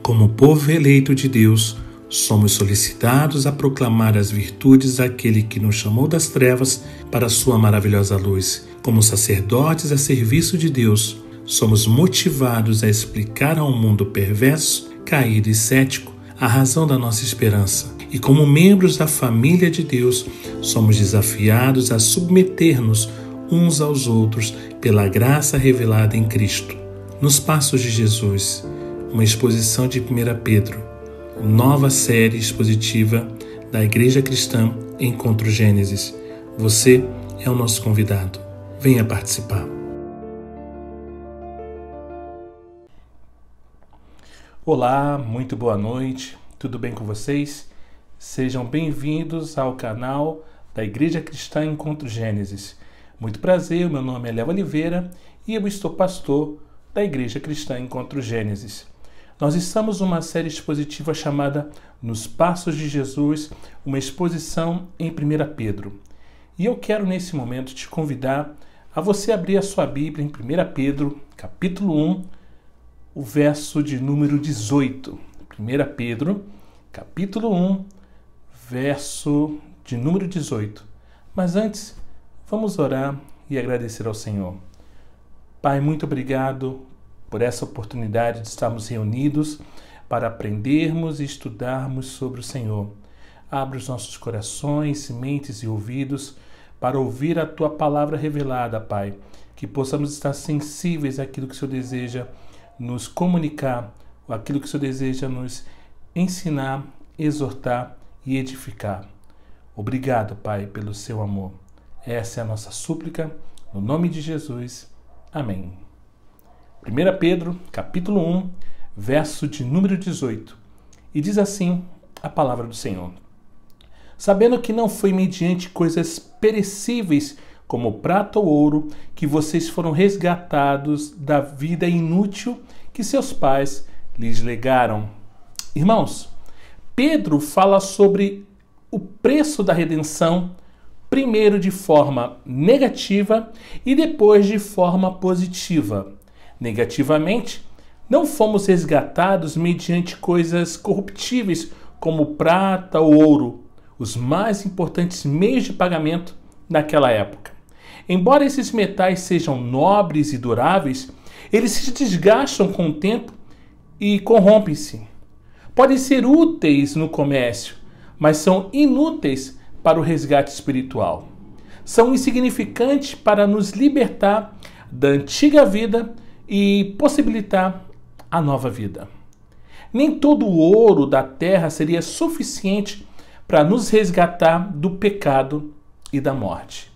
Como povo eleito de Deus, somos solicitados a proclamar as virtudes daquele que nos chamou das trevas para a sua maravilhosa luz. Como sacerdotes a serviço de Deus, somos motivados a explicar ao mundo perverso, caído e cético a razão da nossa esperança. E como membros da família de Deus, somos desafiados a submeter-nos uns aos outros pela graça revelada em Cristo. Nos Passos de Jesus, uma exposição de 1 Pedro, nova série expositiva da Igreja Cristã Encontro Gênesis. Você é o nosso convidado. Venha participar. Olá, muito boa noite. Tudo bem com vocês? Sejam bem-vindos ao canal da Igreja Cristã Encontro Gênesis. Muito prazer, meu nome é Léo Oliveira e eu estou pastor da Igreja Cristã Encontro Gênesis. Nós estamos numa série expositiva chamada Nos Passos de Jesus, uma exposição em 1 Pedro. E eu quero nesse momento te convidar a você abrir a sua Bíblia em 1 Pedro, capítulo 1, o verso de número 18. 1 Pedro, capítulo 1, verso de número 18. Mas antes, vamos orar e agradecer ao Senhor. Pai, muito obrigado por essa oportunidade de estarmos reunidos para aprendermos e estudarmos sobre o Senhor. Abre os nossos corações, mentes e ouvidos para ouvir a Tua palavra revelada, Pai. Que possamos estar sensíveis àquilo que o Senhor deseja nos comunicar, àquilo que o Senhor deseja nos ensinar, exortar e edificar. Obrigado, Pai, pelo Seu amor. Essa é a nossa súplica, no nome de Jesus. Amém. 1 Pedro, capítulo 1, verso de número 18. E diz assim a palavra do Senhor. Sabendo que não foi mediante coisas perecíveis, como prata ou ouro, que vocês foram resgatados da vida inútil que seus pais lhes legaram. Irmãos, Pedro fala sobre o preço da redenção, primeiro de forma negativa e depois de forma positiva. Negativamente, não fomos resgatados mediante coisas corruptíveis como prata ou ouro, os mais importantes meios de pagamento naquela época. Embora esses metais sejam nobres e duráveis, eles se desgastam com o tempo e corrompem-se. Podem ser úteis no comércio, mas são inúteis para o resgate espiritual. São insignificantes para nos libertar da antiga vida e possibilitar a nova vida. Nem todo o ouro da terra seria suficiente para nos resgatar do pecado e da morte.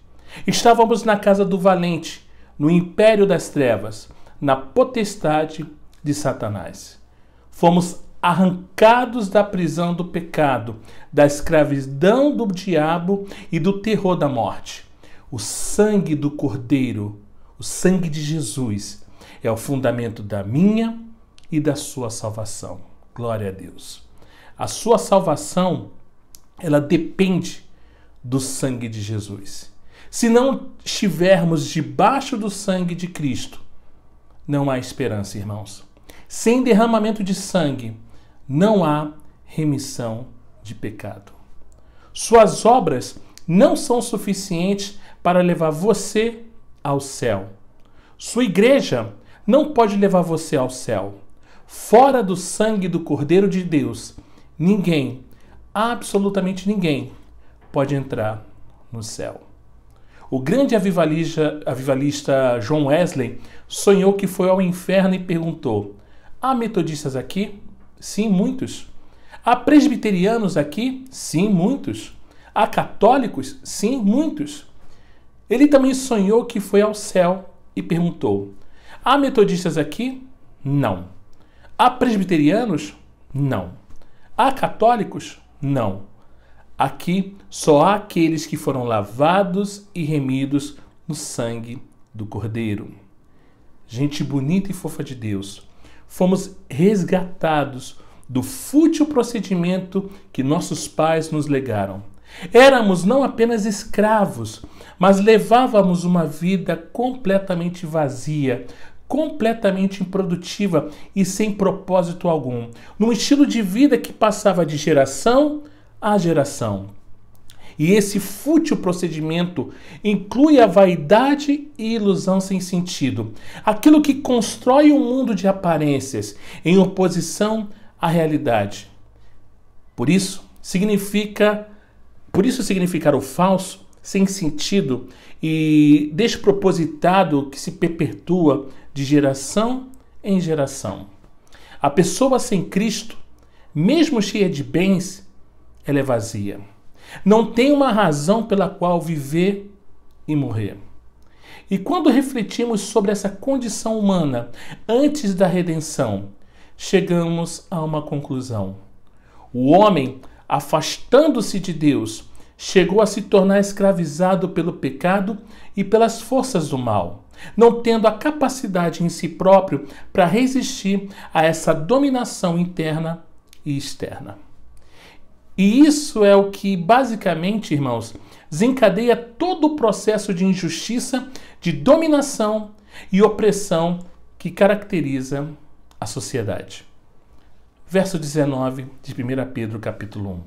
Estávamos na casa do valente, no império das trevas, na potestade de Satanás. Fomos arrancados da prisão do pecado, da escravidão do diabo e do terror da morte. O sangue do Cordeiro, o sangue de Jesus, é o fundamento da minha e da sua salvação. Glória a Deus. A sua salvação, ela depende do sangue de Jesus. Se não estivermos debaixo do sangue de Cristo, não há esperança, irmãos. Sem derramamento de sangue, não há remissão de pecado. Suas obras não são suficientes para levar você ao céu. Sua igreja não pode levar você ao céu. Fora do sangue do Cordeiro de Deus, ninguém, absolutamente ninguém, pode entrar no céu. O grande avivalista John Wesley sonhou que foi ao inferno e perguntou: há metodistas aqui? Sim, muitos. Há presbiterianos aqui? Sim, muitos. Há católicos? Sim, muitos. Ele também sonhou que foi ao céu e perguntou: há metodistas aqui? Não. Há presbiterianos? Não. Há católicos? Não. Aqui só há aqueles que foram lavados e remidos no sangue do Cordeiro. Gente bonita e fofa de Deus, fomos resgatados do fútil procedimento que nossos pais nos legaram. Éramos não apenas escravos, mas levávamos uma vida completamente vazia, completamente improdutiva e sem propósito algum, num estilo de vida que passava de geração a geração. E esse fútil procedimento inclui a vaidade e ilusão sem sentido, aquilo que constrói um mundo de aparências em oposição à realidade. Por isso significar o falso, sem sentido e despropositado que se perpetua de geração em geração. A pessoa sem Cristo, mesmo cheia de bens, ela é vazia. Não tem uma razão pela qual viver e morrer. E quando refletimos sobre essa condição humana antes da redenção, chegamos a uma conclusão. O homem, afastando-se de Deus, chegou a se tornar escravizado pelo pecado e pelas forças do mal, não tendo a capacidade em si próprio para resistir a essa dominação interna e externa. E isso é o que, basicamente, irmãos, desencadeia todo o processo de injustiça, de dominação e opressão que caracteriza a sociedade. Verso 19 de 1 Pedro, capítulo 1,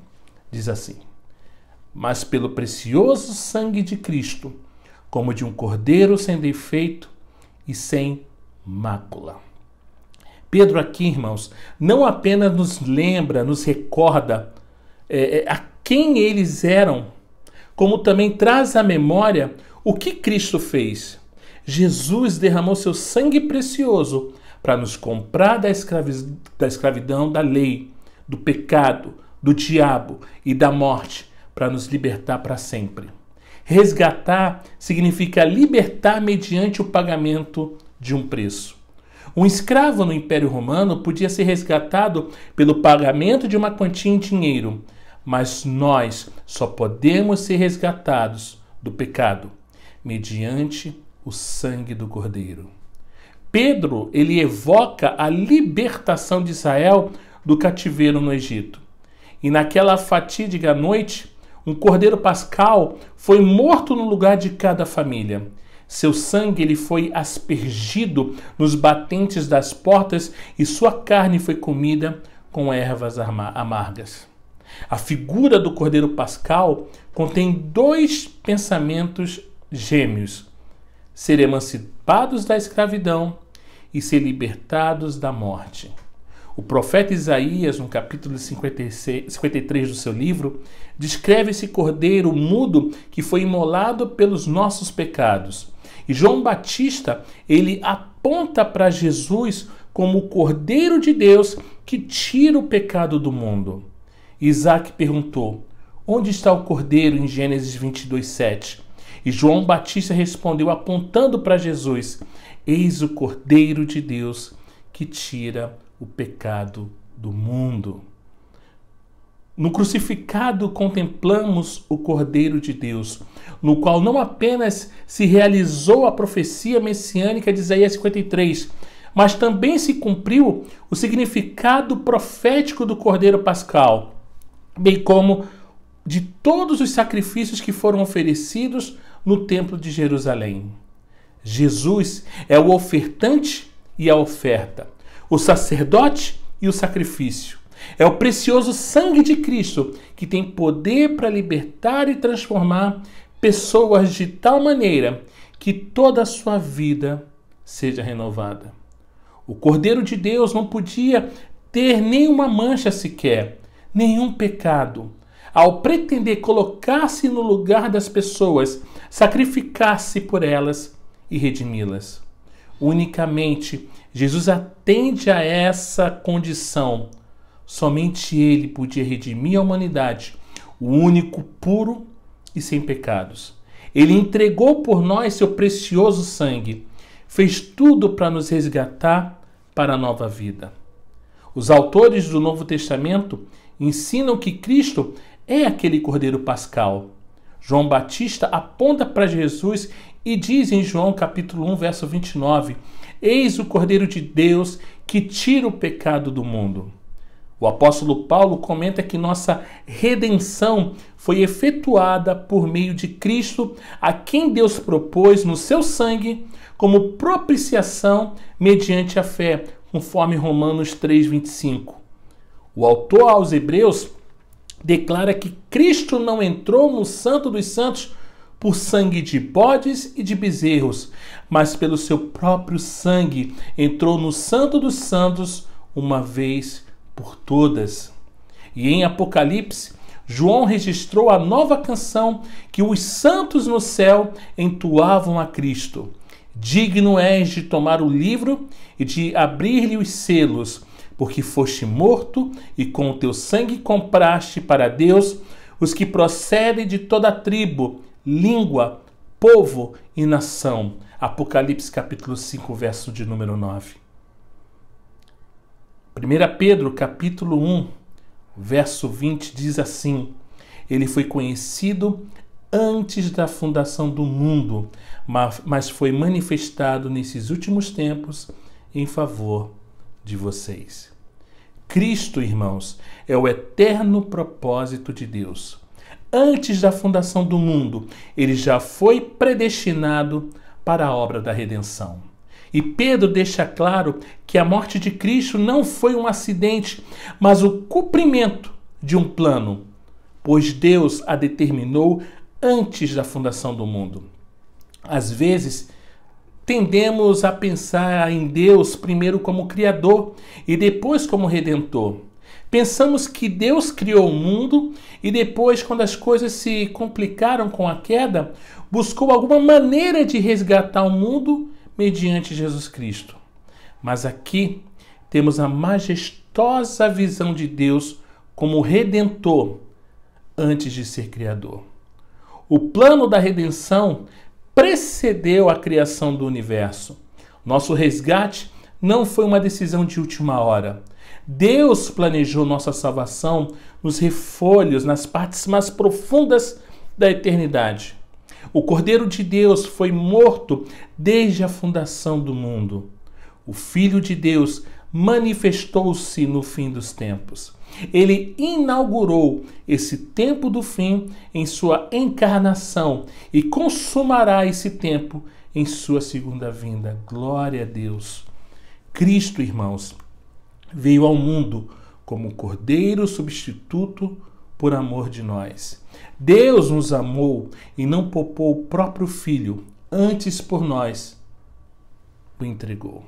diz assim: Mas pelo precioso sangue de Cristo, como de um cordeiro sem defeito e sem mácula. Pedro aqui, irmãos, não apenas nos lembra, nos recorda a quem eles eram, como também traz à memória o que Cristo fez. Jesus derramou seu sangue precioso para nos comprar da escravidão da lei, do pecado, do diabo e da morte, para nos libertar para sempre. Resgatar significa libertar mediante o pagamento de um preço. Um escravo no Império Romano podia ser resgatado pelo pagamento de uma quantia em dinheiro, mas nós só podemos ser resgatados do pecado mediante o sangue do Cordeiro. Pedro, ele evoca a libertação de Israel do cativeiro no Egito. E naquela fatídica noite, um cordeiro pascal foi morto no lugar de cada família. Seu sangue ele foi aspergido nos batentes das portas e sua carne foi comida com ervas amargas. A figura do cordeiro pascal contém dois pensamentos gêmeos: ser emancipados da escravidão e ser libertados da morte. O profeta Isaías, no capítulo 53 do seu livro, descreve esse cordeiro mudo que foi imolado pelos nossos pecados. E João Batista, ele aponta para Jesus como o Cordeiro de Deus que tira o pecado do mundo. Isaac perguntou: onde está o cordeiro, em Gênesis 22:7? E João Batista respondeu apontando para Jesus: eis o Cordeiro de Deus que tira o pecado do mundo. No crucificado contemplamos o Cordeiro de Deus, no qual não apenas se realizou a profecia messiânica de Isaías 53, mas também se cumpriu o significado profético do Cordeiro Pascal, bem como de todos os sacrifícios que foram oferecidos no Templo de Jerusalém. Jesus é o ofertante e a oferta, o sacerdote e o sacrifício. É o precioso sangue de Cristo que tem poder para libertar e transformar pessoas de tal maneira que toda a sua vida seja renovada. O Cordeiro de Deus não podia ter nenhuma mancha sequer, nenhum pecado. Ao pretender colocar-se no lugar das pessoas, sacrificar-se por elas e redimi-las. Unicamente Jesus atende a essa condição. Somente Ele podia redimir a humanidade, o único puro e sem pecados. Ele entregou por nós seu precioso sangue, fez tudo para nos resgatar para a nova vida. Os autores do Novo Testamento ensinam que Cristo é aquele Cordeiro Pascal. João Batista aponta para Jesus e diz em João capítulo 1, verso 29, eis o Cordeiro de Deus que tira o pecado do mundo. O apóstolo Paulo comenta que nossa redenção foi efetuada por meio de Cristo, a quem Deus propôs no seu sangue como propiciação mediante a fé, conforme Romanos 3:25. O autor aos Hebreus declara que Cristo não entrou no Santo dos Santos por sangue de bodes e de bezerros, mas pelo seu próprio sangue entrou no Santo dos Santos uma vez por todas. E em Apocalipse, João registrou a nova canção que os santos no céu entoavam a Cristo. Digno és de tomar o livro e de abrir-lhe os selos, porque foste morto e com o teu sangue compraste para Deus os que procedem de toda tribo, língua, povo e nação. Apocalipse capítulo 5, verso de número 9. 1 Pedro capítulo 1, verso 20 diz assim: ele foi conhecido antes da fundação do mundo, mas foi manifestado nesses últimos tempos em favor de vocês. Cristo, irmãos, é o eterno propósito de Deus. Antes da fundação do mundo, ele já foi predestinado para a obra da redenção. E Pedro deixa claro que a morte de Cristo não foi um acidente, mas o cumprimento de um plano, pois Deus a determinou antes da fundação do mundo. Às vezes, tendemos a pensar em Deus primeiro como Criador e depois como Redentor. Pensamos que Deus criou o mundo e depois, quando as coisas se complicaram com a queda, buscou alguma maneira de resgatar o mundo mediante Jesus Cristo. Mas aqui temos a majestosa visão de Deus como Redentor antes de ser Criador. O plano da redenção precedeu a criação do universo. Nosso resgate não foi uma decisão de última hora. Deus planejou nossa salvação nos refolhos, nas partes mais profundas da eternidade. O Cordeiro de Deus foi morto desde a fundação do mundo. O Filho de Deus manifestou-se no fim dos tempos. Ele inaugurou esse tempo do fim em sua encarnação e consumará esse tempo em sua segunda vinda. Glória a Deus. Cristo, irmãos, veio ao mundo como Cordeiro substituto por amor de nós. Deus nos amou e não poupou o próprio Filho, antes por nós o entregou.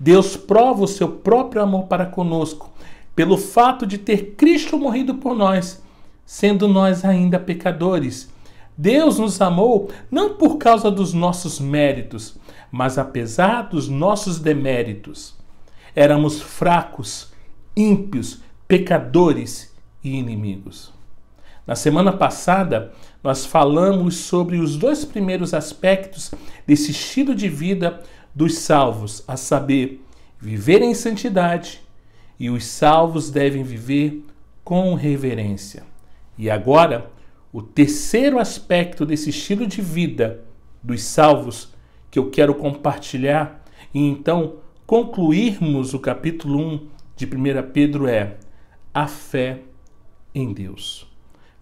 Deus prova o seu próprio amor para conosco pelo fato de ter Cristo morrido por nós, sendo nós ainda pecadores. Deus nos amou não por causa dos nossos méritos, mas apesar dos nossos deméritos. Éramos fracos, ímpios, pecadores e inimigos. Na semana passada, nós falamos sobre os dois primeiros aspectos desse estilo de vida dos salvos, a saber, viver em santidade, e os salvos devem viver com reverência. E agora, o terceiro aspecto desse estilo de vida dos salvos que eu quero compartilhar e então concluirmos o capítulo 1 de 1 Pedro é a fé em Deus.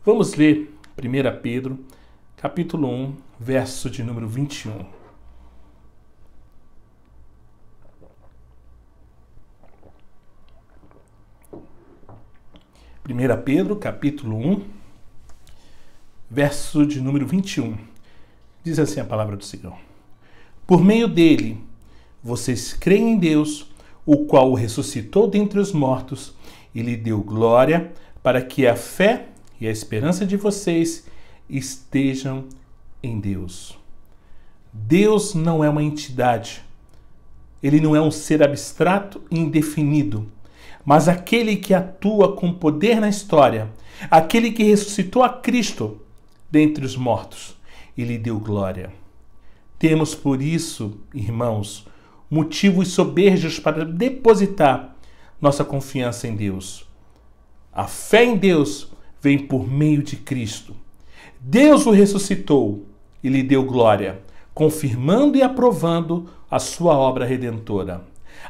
Vamos ler 1 Pedro, capítulo 1, verso de número 21. 1 Pedro, capítulo 1, verso de número 21. Diz assim a palavra do Senhor: por meio dele, vocês creem em Deus, o qual o ressuscitou dentre os mortos e lhe deu glória, para que a fé e a esperança de vocês estejam em Deus. Deus não é uma entidade. Ele não é um ser abstrato e indefinido, mas aquele que atua com poder na história, aquele que ressuscitou a Cristo dentre os mortos e lhe deu glória. Temos por isso, irmãos, motivos soberbos para depositar nossa confiança em Deus. A fé em Deus vem por meio de Cristo. Deus o ressuscitou e lhe deu glória, confirmando e aprovando a sua obra redentora.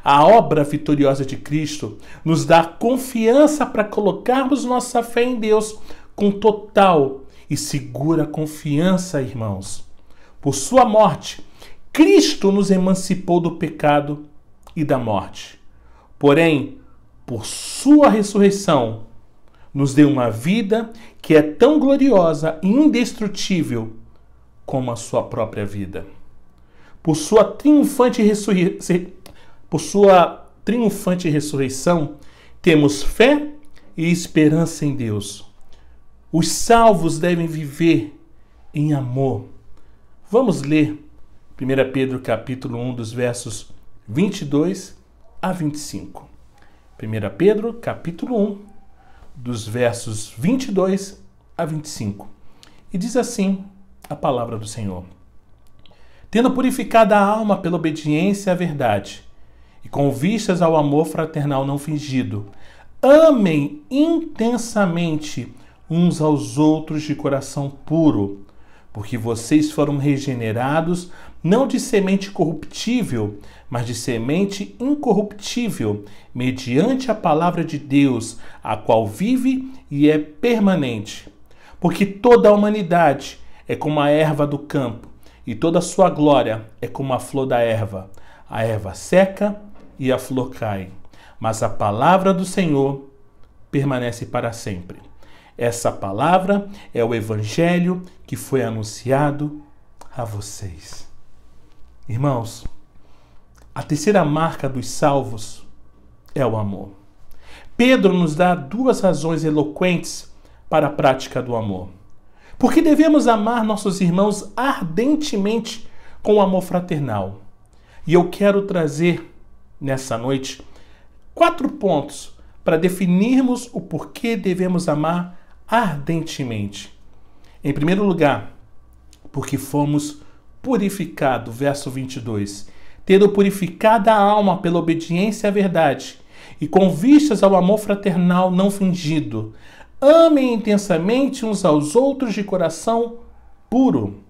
A obra vitoriosa de Cristo nos dá confiança para colocarmos nossa fé em Deus com total e segura confiança, irmãos. Por sua morte, Cristo nos emancipou do pecado e da morte. Porém, por sua ressurreição, nos deu uma vida que é tão gloriosa e indestrutível como a sua própria vida. Por sua triunfante ressurreição, temos fé e esperança em Deus. Os salvos devem viver em amor. Vamos ler 1 Pedro capítulo 1, dos versos 22 a 25. 1 Pedro capítulo 1, dos versos 22 a 25. E diz assim a palavra do Senhor: tendo purificado a alma pela obediência à verdade, e com vistas ao amor fraternal não fingido, amem intensamente uns aos outros de coração puro, porque vocês foram regenerados não de semente corruptível, mas de semente incorruptível, mediante a palavra de Deus, a qual vive e é permanente. Porque toda a humanidade é como a erva do campo, e toda a sua glória é como a flor da erva. A erva seca e a flor cai, mas a palavra do Senhor permanece para sempre. Essa palavra é o evangelho que foi anunciado a vocês. Irmãos, a terceira marca dos salvos é o amor. Pedro nos dá duas razões eloquentes para a prática do amor. Porque devemos amar nossos irmãos ardentemente com amor fraternal. E eu quero trazer nessa noite 4 pontos para definirmos o porquê devemos amar ardentemente. Em primeiro lugar, porque fomos purificados, verso 22, tendo purificado a alma pela obediência à verdade e com vistas ao amor fraternal não fingido, amem intensamente uns aos outros de coração puro.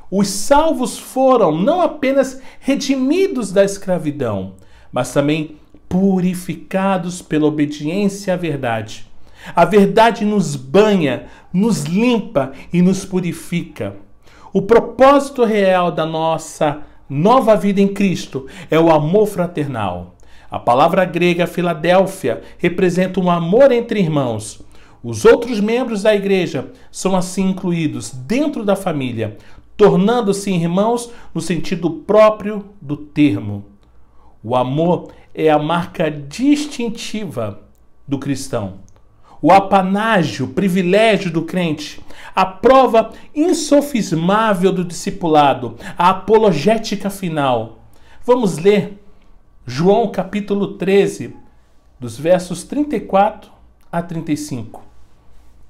Os salvos foram não apenas redimidos da escravidão, mas também purificados pela obediência à verdade. A verdade nos banha, nos limpa e nos purifica. O propósito real da nossa nova vida em Cristo é o amor fraternal. A palavra grega Filadélfia representa um amor entre irmãos. Os outros membros da igreja são assim incluídos dentro da família, tornando-se irmãos no sentido próprio do termo. O amor é a marca distintiva do cristão. O apanágio, o privilégio do crente, a prova insofismável do discipulado, a apologética final. Vamos ler João capítulo 13, dos versos 34 a 35.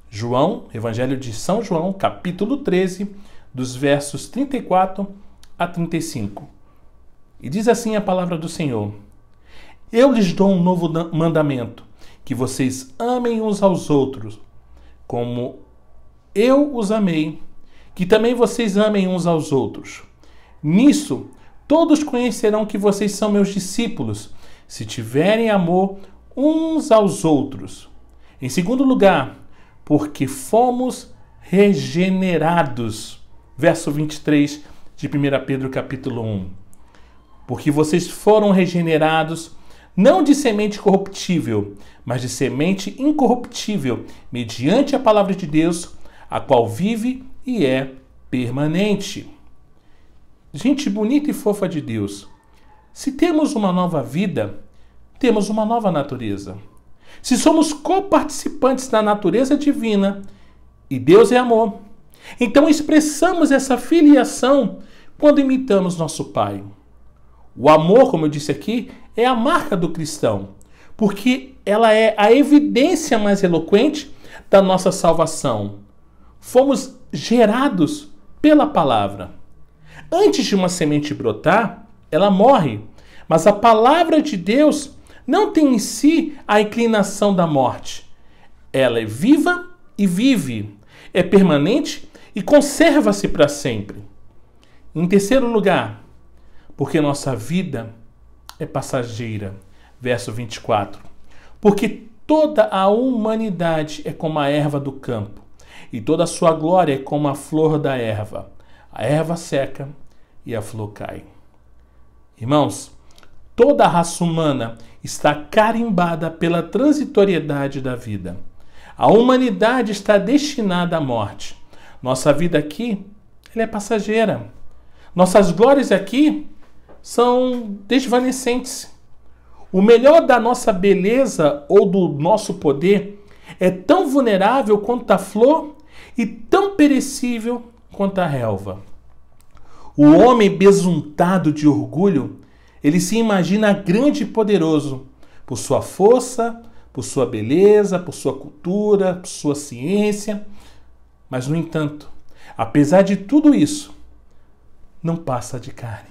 João, Evangelho de São João, capítulo 13, dos versos 34 a 35. E diz assim a palavra do Senhor: eu lhes dou um novo mandamento, que vocês amem uns aos outros, como eu os amei, que também vocês amem uns aos outros. Nisso, todos conhecerão que vocês são meus discípulos, se tiverem amor uns aos outros. Em segundo lugar, porque fomos regenerados. Verso 23 de 1 Pedro capítulo 1. Porque vocês foram regenerados não de semente corruptível, mas de semente incorruptível, mediante a palavra de Deus, a qual vive e é permanente. Gente bonita e fofa de Deus, se temos uma nova vida, temos uma nova natureza. Se somos coparticipantes da natureza divina, e Deus é amor, então expressamos essa filiação quando imitamos nosso Pai. O amor, como eu disse aqui, é a marca do cristão, porque ela é a evidência mais eloquente da nossa salvação. Fomos gerados pela palavra. Antes de uma semente brotar, ela morre, mas a palavra de Deus não tem em si a inclinação da morte. Ela é viva e vive, é permanente e conserva-se para sempre. Em terceiro lugar, porque nossa vida é passageira. Verso 24. Porque toda a humanidade é como a erva do campo, e toda a sua glória é como a flor da erva. A erva seca e a flor cai. Irmãos, toda a raça humana está carimbada pela transitoriedade da vida. A humanidade está destinada à morte. Nossa vida aqui, ela é passageira. Nossas glórias aqui são desvanecentes. O melhor da nossa beleza ou do nosso poder é tão vulnerável quanto a flor e tão perecível quanto a relva. O homem besuntado de orgulho, ele se imagina grande e poderoso por sua força, por sua beleza, por sua cultura, por sua ciência. Mas, no entanto, apesar de tudo isso, não passa de carne.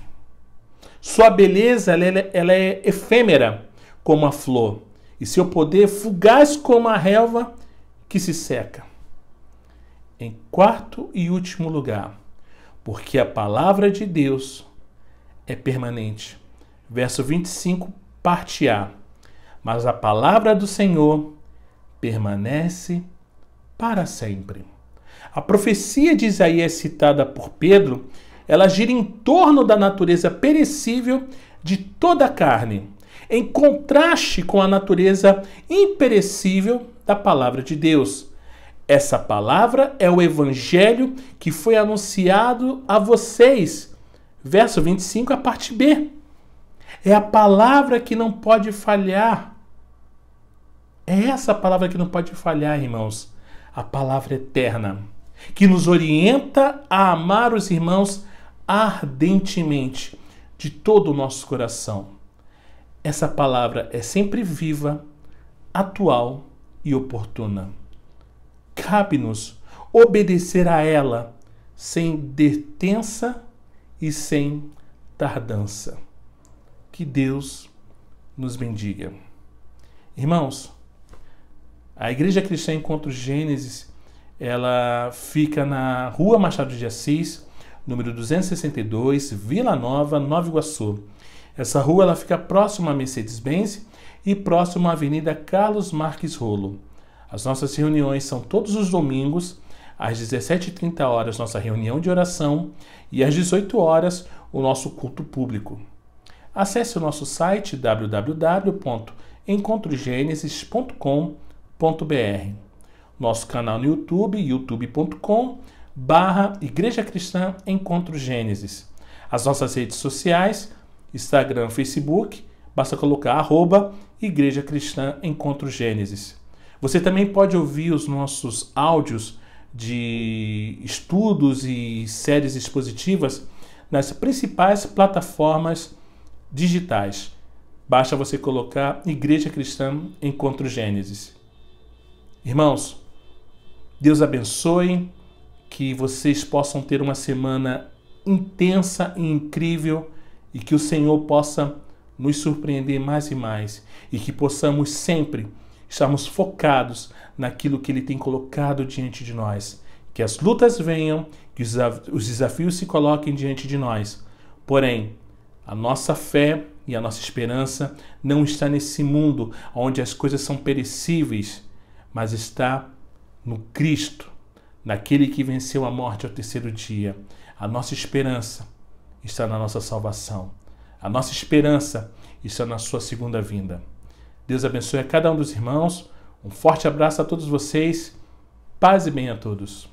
Sua beleza ela é efêmera como a flor e seu poder fugaz como a relva que se seca. Em quarto e último lugar, porque a palavra de Deus é permanente. Verso 25, parte A. Mas a palavra do Senhor permanece para sempre. A profecia de Isaías citada por Pedro, ela gira em torno da natureza perecível de toda a carne, em contraste com a natureza imperecível da palavra de Deus. Essa palavra é o evangelho que foi anunciado a vocês. Verso 25, a parte B. É a palavra que não pode falhar. É essa palavra que não pode falhar, irmãos. A palavra eterna, que nos orienta a amar os irmãos ardentemente, de todo o nosso coração. Essa palavra é sempre viva, atual e oportuna. Cabe-nos obedecer a ela sem detença e sem tardança. Que Deus nos bendiga. Irmãos, a Igreja Cristã Encontro Gênesis, ela fica na Rua Machado de Assis, número 262, Vila Nova, Nova Iguaçu. Essa rua ela fica próxima à Mercedes-Benz e próxima à Avenida Carlos Marques Rolo. As nossas reuniões são todos os domingos, às 17h30, nossa reunião de oração, e às 18 horas, o nosso culto público. Acesse o nosso site www.encontrogenesis.com.br. Nosso canal no YouTube, youtube.com/Igreja Cristã Encontro Gênesis. As nossas redes sociais, Instagram, Facebook, basta colocar @Igreja Cristã Encontro Gênesis. Você também pode ouvir os nossos áudios de estudos e séries expositivas nas principais plataformas digitais. Basta você colocar Igreja Cristã Encontro Gênesis. Irmãos, Deus abençoe, que vocês possam ter uma semana intensa e incrível e que o Senhor possa nos surpreender mais e mais e que possamos sempre estarmos focados naquilo que Ele tem colocado diante de nós. Que as lutas venham, que os desafios se coloquem diante de nós. Porém, a nossa fé e a nossa esperança não está nesse mundo onde as coisas são perecíveis, mas está no Cristo, naquele que venceu a morte ao terceiro dia. A nossa esperança está na nossa salvação. A nossa esperança está na sua segunda vinda. Deus abençoe a cada um dos irmãos. Um forte abraço a todos vocês. Paz e bem a todos.